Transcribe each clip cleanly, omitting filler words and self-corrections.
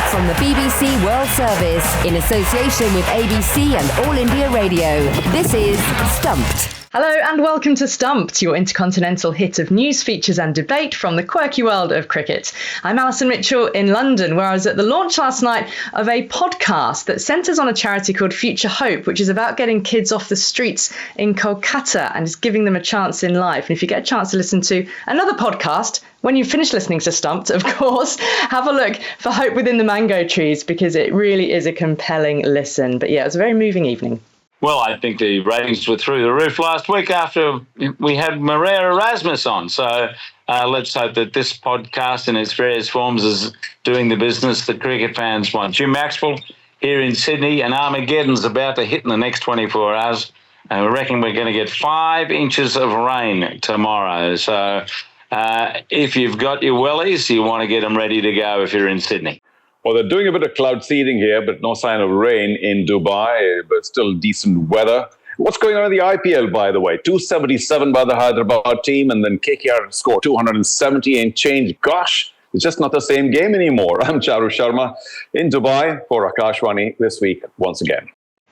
From the BBC World Service, in association with ABC and All India Radio, this is Stumped. Hello and welcome to Stumped, your intercontinental hit of news, features and debate from the quirky world of cricket. I'm Alison Mitchell in London, where I was at the launch last night of a podcast that centres on a charity called Future Hope, which is about getting kids off the streets in Kolkata and is giving them a chance in life. And if you get a chance to listen to another podcast, when you finish listening to Stumped, of course, have a look for Hope Within the Mango Trees, because it really is a compelling listen. But yeah, it was a very moving evening. Well, I think the ratings were through the roof last week after we had Maria Erasmus on. So let's hope that this podcast in its various forms is doing the business that cricket fans want. Jim Maxwell here in Sydney, and Armageddon's about to hit in the next 24 hours. And we reckon we're going to get 5 inches of rain tomorrow. So if you've got your wellies, you want to get them ready to go if you're in Sydney. Well, they're doing a bit of cloud seeding here, but no sign of rain in Dubai, but still decent weather. What's going on in the IPL, by the way? 277 by the Hyderabad team, and then KKR scored 270 and change. Gosh, it's just not the same game anymore. I'm Charu Sharma in Dubai for Akashvani this week once again.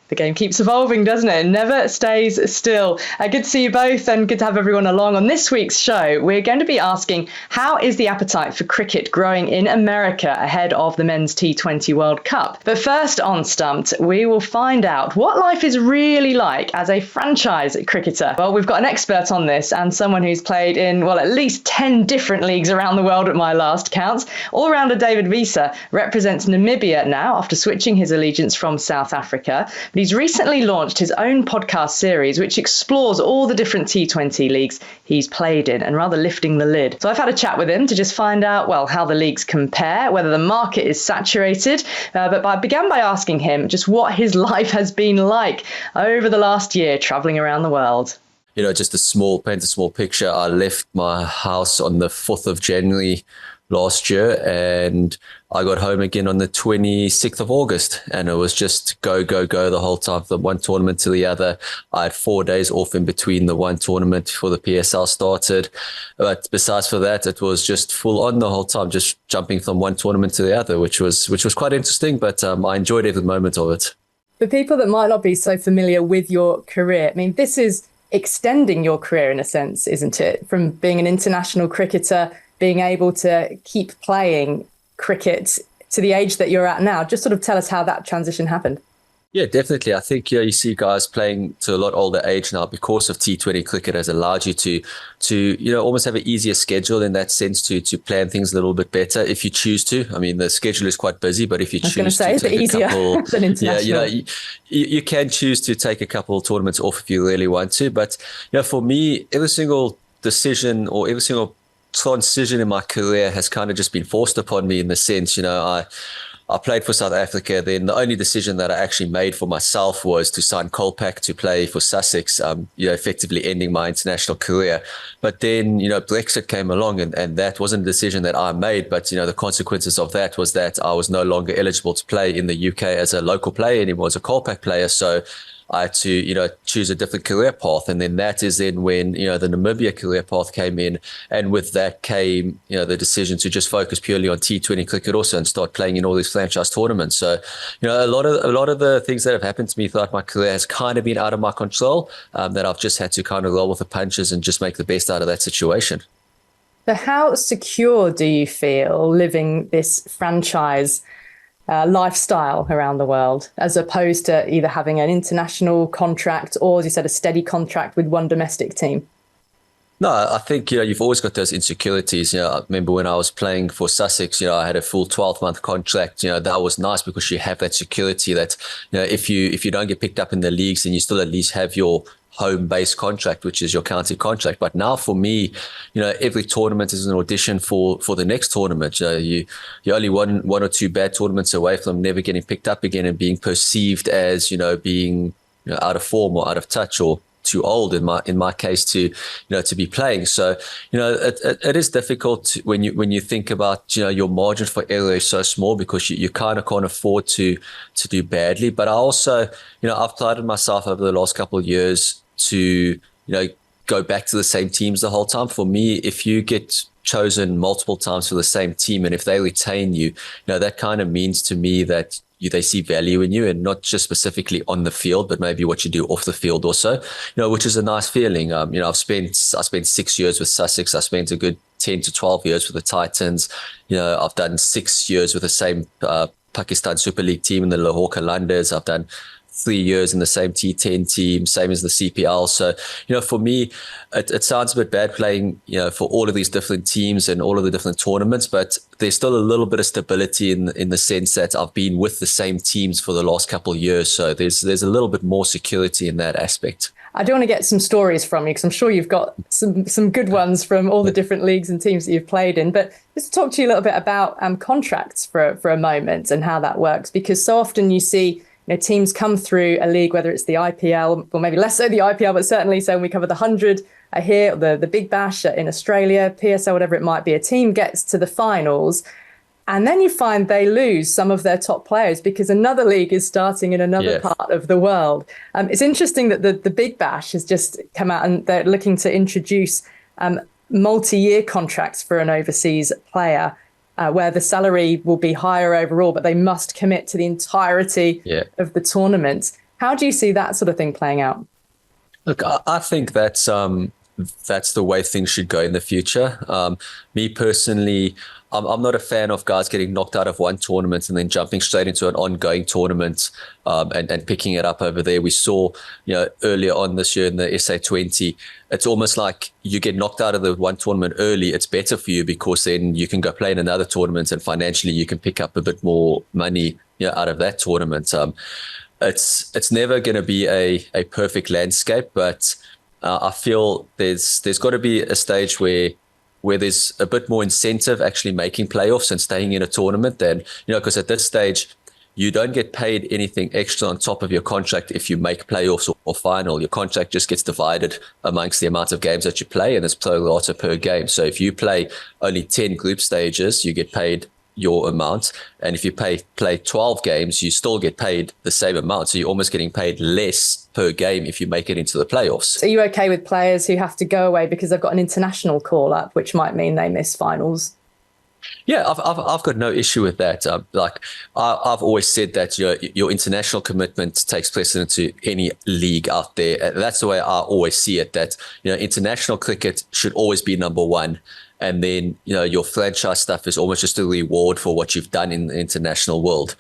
The game keeps evolving, doesn't it? It never stays still. Good to see you both and good to have everyone along. On this week's show, we're going to be asking, how is the appetite for cricket growing in America ahead of the Men's T20 World Cup? But first on Stumped, we will find out what life is really like as a franchise cricketer. Well, we've got an expert on this and someone who's played in, well, at least 10 different leagues around the world at my last count. All-rounder David Wiese represents Namibia now after switching his allegiance from South Africa. He's recently launched his own podcast series, which explores all the different T20 leagues he's played in and rather lifting the lid. So I've had a chat with him to just find out, well, how the leagues compare, whether the market is saturated. But I began by asking him just what his life has been like over the last year traveling around the world. You know, just paint a small picture. I left my house on the 4th of January last year, and I got home again on the 26th of August, and it was just go the whole time, from one tournament to the other. I had 4 days off in between the one tournament before the PSL started, but besides for that, it was just full on the whole time, just jumping from one tournament to the other, which was quite interesting, but I enjoyed every moment of it. For people that might not be so familiar with your career, I mean, this is extending your career in a sense, isn't it? From being an international cricketer, being able to keep playing cricket to the age that you're at now. Just sort of tell us how that transition happened. Yeah, definitely. I think you see guys playing to a lot older age now because of T20 cricket has allowed you to almost have an easier schedule in that sense to plan things a little bit better if you choose to. I mean, the schedule is quite busy, but if you choose to take a couple, than international. You can choose to take a couple of tournaments off if you really want to. But for me, every single decision or every single transition in my career has kind of just been forced upon me in the sense, I played for South Africa. Then the only decision that I actually made for myself was to sign Kolpak to play for Sussex, effectively ending my international career. But then, Brexit came along and that wasn't a decision that I made. But, the consequences of that was that I was no longer eligible to play in the UK as a local player anymore, as a Kolpak player. So I had to, choose a different career path. And then that is then when, the Namibia career path came in. And with that came, the decision to just focus purely on T20 cricket also and start playing in all these franchise tournaments. So, a lot of the things that have happened to me throughout my career has kind of been out of my control, that I've just had to kind of roll with the punches and just make the best out of that situation. So how secure do you feel living this franchise lifestyle around the world, as opposed to either having an international contract or, as you said, a steady contract with one domestic team? No, I think, you've always got those insecurities. I remember when I was playing for Sussex, I had a full 12-month contract. That was nice because you have that security that, if you don't get picked up in the leagues, then you still at least have your home-based contract, which is your county contract. But now for me, every tournament is an audition for the next tournament. You're only one or two bad tournaments away from never getting picked up again and being perceived as, being out of form or out of touch or too old in my case to be playing. So it is difficult when you think about your margin for error is so small because you kind of can't afford to do badly. But I also I've prided myself over the last couple of years to go back to the same teams the whole time. For me, if you get chosen multiple times for the same team, and if they retain you, that kind of means to me that they see value in you, and not just specifically on the field, but maybe what you do off the field also, which is a nice feeling. I spent 6 years with Sussex. I spent a good 10 to 12 years with the Titans. I've done 6 years with the same Pakistan Super League team in the Lahore Qalandars. I've done 3 years in the same T10 team, same as the CPL. So, for me, it sounds a bit bad playing, for all of these different teams and all of the different tournaments, but there's still a little bit of stability in the sense that I've been with the same teams for the last couple of years. So there's a little bit more security in that aspect. I do want to get some stories from you, because I'm sure you've got some good ones from all the different leagues and teams that you've played in. But just to talk to you a little bit about contracts for a moment and how that works, because so often you see teams come through a league, whether it's the IPL, or maybe less so the IPL, but certainly so when we cover the 100 here, the Big Bash in Australia, PSL, whatever it might be, a team gets to the finals, and then you find they lose some of their top players because another league is starting in another part of the world. It's interesting that the Big Bash has just come out and they're looking to introduce multi-year contracts for an overseas player, where the salary will be higher overall, but they must commit to the entirety of the tournament. How do you see that sort of thing playing out? Look, I think that's the way things should go in the future. Me personally, I'm not a fan of guys getting knocked out of one tournament and then jumping straight into an ongoing tournament and picking it up over there. We saw, earlier on this year in the SA20, it's almost like you get knocked out of the one tournament early. It's better for you because then you can go play in another tournament and financially you can pick up a bit more money out of that tournament. It's never going to be a perfect landscape, but I feel there's got to be a stage where there's a bit more incentive actually making playoffs and staying in a tournament than, because at this stage, you don't get paid anything extra on top of your contract if you make playoffs or final. Your contract just gets divided amongst the amount of games that you play, and it's pro rata per game. So if you play only 10 group stages, you get paid your amount. And if you play 12 games, you still get paid the same amount. So you're almost getting paid less per game if you make it into the playoffs. Are you okay with players who have to go away because they've got an international call up, which might mean they miss finals? Yeah, I've got no issue with that. I've always said that your international commitment takes precedence to any league out there. And that's the way I always see it, that international cricket should always be number one. And then, your franchise stuff is almost just a reward for what you've done in the international world.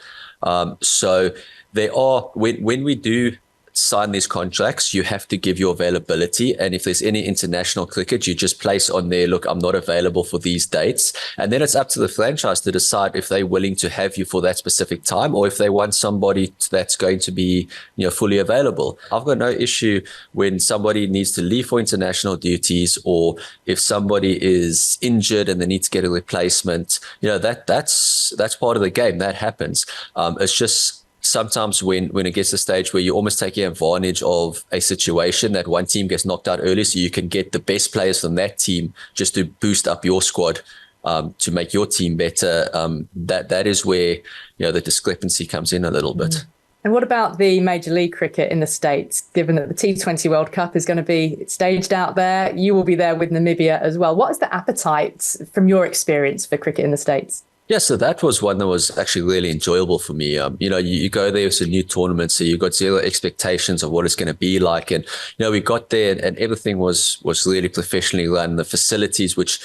So there are, when we do sign these contracts, you have to give your availability. And if there's any international cricket, you just place on there, look, I'm not available for these dates. And then it's up to the franchise to decide if they're willing to have you for that specific time, or if they want somebody that's going to be, fully available. I've got no issue when somebody needs to leave for international duties, or if somebody is injured and they need to get a replacement. That's part of the game. That happens. It's just sometimes when it gets to the stage where you're almost taking advantage of a situation that one team gets knocked out early, so you can get the best players from that team just to boost up your squad, to make your team better. That is where the discrepancy comes in a little bit. And what about the Major League Cricket in the States, given that the T20 World Cup is going to be staged out there? You will be there with Namibia as well. What is the appetite from your experience for cricket in the States? Yeah, so that was one that was actually really enjoyable for me. You go there, it's a new tournament, so you've got zero expectations of what it's going to be like. And, we got there and everything was really professionally run. The facilities, which,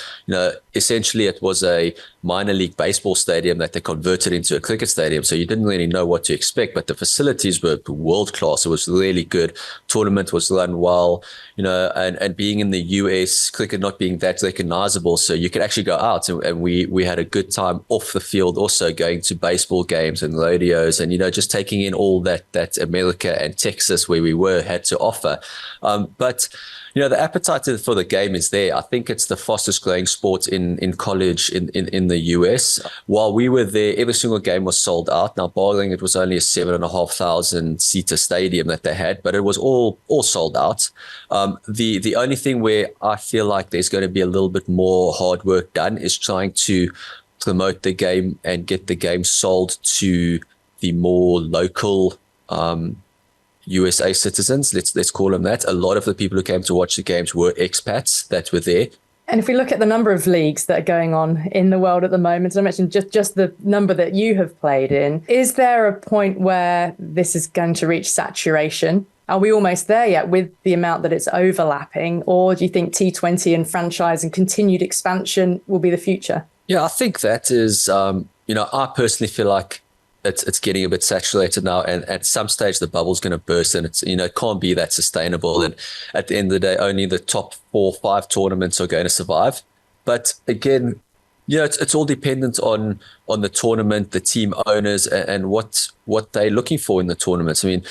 essentially it was a minor league baseball stadium that they converted into a cricket stadium. So you didn't really know what to expect, but the facilities were world class. It was really good. Tournament was run well, and being in the US, cricket not being that recognizable. So you could actually go out and we had a good time off the field, also going to baseball games and rodeos and, just taking in all that America and Texas where we were had to offer. But the appetite for the game is there. I think it's the fastest growing sport in college in the US. While we were there, every single game was sold out. Now, barring it was only a 7,500 seater stadium that they had, but it was all sold out. The only thing where I feel like there's going to be a little bit more hard work done is trying to promote the game and get the game sold to the more local USA citizens, let's call them that. A lot of the people who came to watch the games were expats that were there. And if we look at the number of leagues that are going on in the world at the moment, as I mentioned, just the number that you have played in, is there a point where this is going to reach saturation? Are we almost there yet with the amount that it's overlapping? Or do you think T20 and franchise and continued expansion will be the future? Yeah, I think that is, I personally feel like it's getting a bit saturated now, and at some stage the bubble's going to burst, and it's it can't be that sustainable. And at the end of the day, only the top 4 or 5 tournaments are going to survive. But again, it's all dependent on the tournament, the team owners, and what they're looking for in the tournaments. I mean,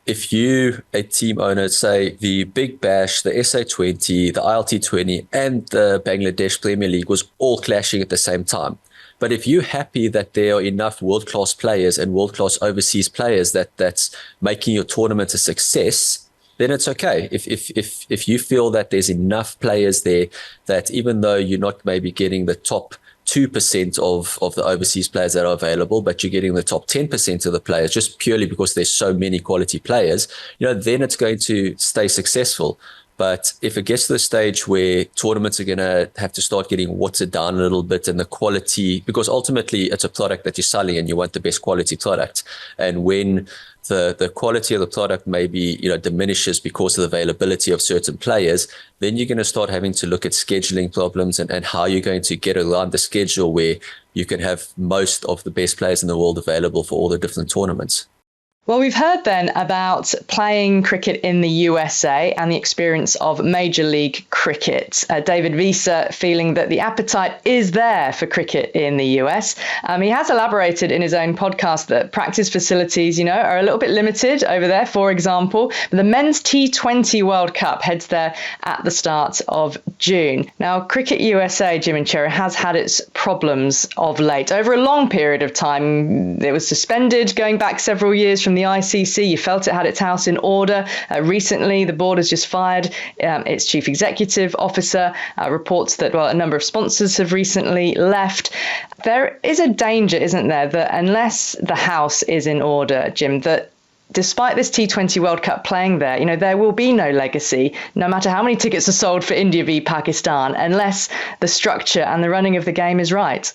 if you, a team owner, say the Big Bash, the SA20, the ILT20, and the Bangladesh Premier League was all clashing at the same time. But if you're happy that there are enough world-class players and world-class overseas players that's making your tournament a success, then it's okay. If you feel that there's enough players there that even though you're not maybe getting the top 2% of the overseas players that are available, but you're getting the top 10% of the players just purely because there's so many quality players, then it's going to stay successful. But if it gets to the stage where tournaments are going to have to start getting watered down a little bit, and the quality, because ultimately it's a product that you're selling and you want the best quality product. And when the quality of the product maybe diminishes because of the availability of certain players, then you're going to start having to look at scheduling problems and how you're going to get around the schedule where you can have most of the best players in the world available for all the different tournaments. Well, we've heard then about playing cricket in the USA and the experience of Major League Cricket. David Wiese feeling that the appetite is there for cricket in the US. He has elaborated in his own podcast that practice facilities, are a little bit limited over there. For example, the Men's T20 World Cup heads there at the start of June. Now, Cricket USA, Jim and Cherry, has had its problems of late. Over a long period of time, it was suspended going back several years from the ICC. You felt it had its house in order. Recently, the board has just fired its chief executive officer. Reports that, a number of sponsors have recently left. There is a danger, isn't there, that unless the house is in order, Jim, that despite this T20 World Cup playing there, there will be no legacy, no matter how many tickets are sold for India v Pakistan, unless the structure and the running of the game is right.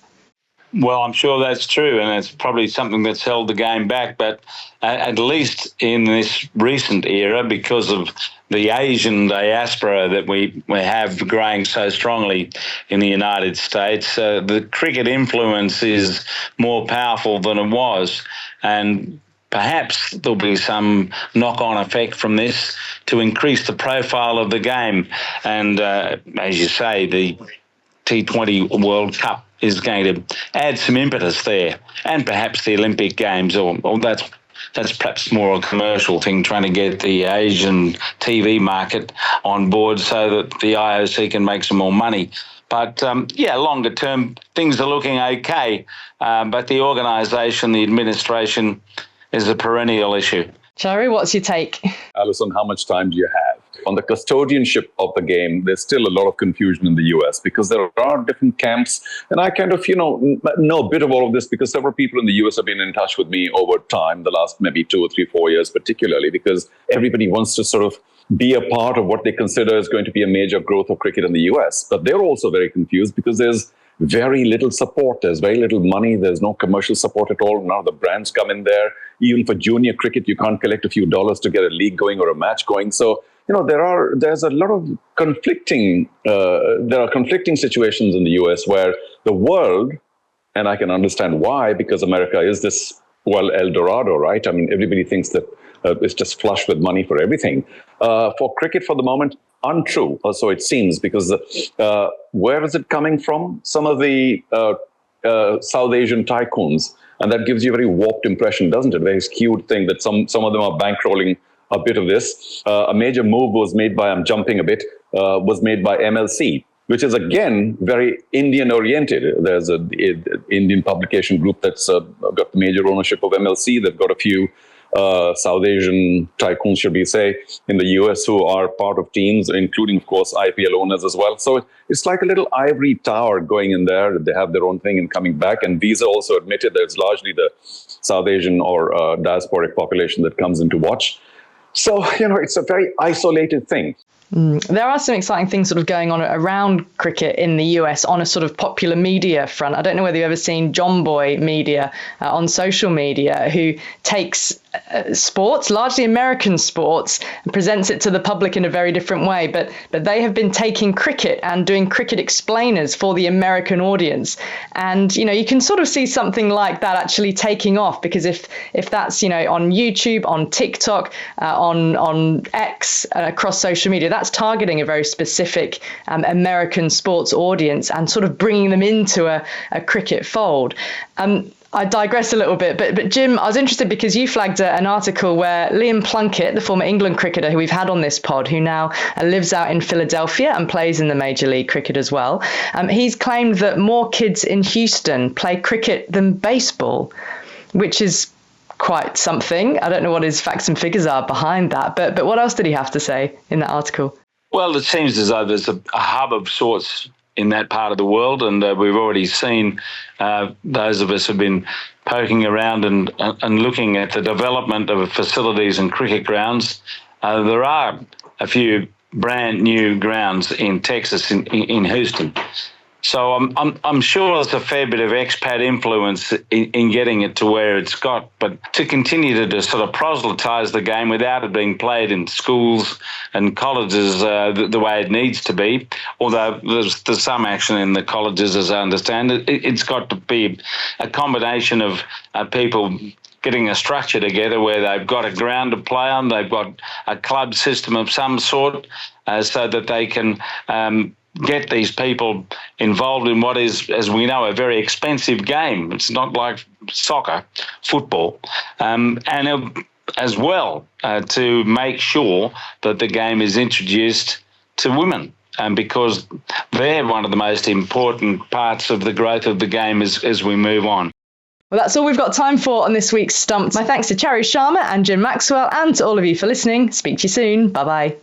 Well, I'm sure that's true, and it's probably something that's held the game back. But at least in this recent era, because of the Asian diaspora that we have growing so strongly in the United States, the cricket influence is more powerful than it was. And perhaps there'll be some knock-on effect from this to increase the profile of the game. And as you say, the T20 World Cup is going to add some impetus there, and perhaps the Olympic Games, or that's perhaps more a commercial thing, trying to get the Asian TV market on board so that the IOC can make some more money. But longer term, things are looking okay, but the organisation, the administration is a perennial issue. Cherry, what's your take? Alison, how much time do you have? On the custodianship of the game, there's still a lot of confusion in the US because there are different camps. And I kind of, know a bit of all of this because several people in the US have been in touch with me over time, the last maybe 2 or 3, 4 years particularly, because everybody wants to sort of be a part of what they consider is going to be a major growth of cricket in the US. But they're also very confused because there's very little support. There's very little money. There's no commercial support at all. None of the brands come in there. Even for junior cricket, you can't collect a few dollars to get a league going or a match going. So, there's a lot of conflicting situations in the US where the world, and I can understand why, because America is this, El Dorado, right? I mean, everybody thinks that it's just flush with money for everything. For cricket, for the moment, untrue, or so it seems, because where is it coming from? Some of the South Asian tycoons, and that gives you a very warped impression, doesn't it? A very skewed thing that some of them are bankrolling a bit of this. A major move was made by, I'm jumping a bit, was made by MLC, which is again very Indian oriented. There's an Indian publication group that's got the major ownership of MLC. They've got a few South Asian tycoons, should we say, in the US who are part of teams, including, of course, IPL owners as well. So it's like a little ivory tower going in there. They have their own thing and coming back. And Wiese also admitted that it's largely the South Asian or diasporic population that comes in to watch. So, it's a very isolated thing. There are some exciting things sort of going on around cricket in the US on a sort of popular media front. I don't know whether you've ever seen John Boy Media on social media, who takes sports, largely American sports, and presents it to the public in a very different way. But they have been taking cricket and doing cricket explainers for the American audience. And, you can sort of see something like that actually taking off, because if that's, on YouTube, on TikTok, on X, across social media, that's targeting a very specific American sports audience and sort of bringing them into a cricket fold. I digress a little bit, but Jim, I was interested because you flagged an article where Liam Plunkett, the former England cricketer who we've had on this pod, who now lives out in Philadelphia and plays in the Major League Cricket as well, he's claimed that more kids in Houston play cricket than baseball, which is quite something. I don't know what his facts and figures are behind that, but what else did he have to say in that article? Well, it seems as though there's a hub of sorts in that part of the world, and we've already seen those of us who have been poking around and looking at the development of facilities and cricket grounds. There are a few brand new grounds in Texas, in Houston. So I'm sure there's a fair bit of expat influence in getting it to where it's got. But to continue to sort of proselytise the game without it being played in schools and colleges the way it needs to be, although there's some action in the colleges, as I understand it, it's got to be a combination of people getting a structure together where they've got a ground to play on, they've got a club system of some sort, so that they can get these people involved in what is, as we know, a very expensive game. It's not like soccer, football, and as well to make sure that the game is introduced to women, because they're one of the most important parts of the growth of the game as we move on. Well, that's all we've got time for on this week's Stumped. My thanks to Charu Sharma and Jim Maxwell, and to all of you for listening. Speak to you soon. Bye-bye.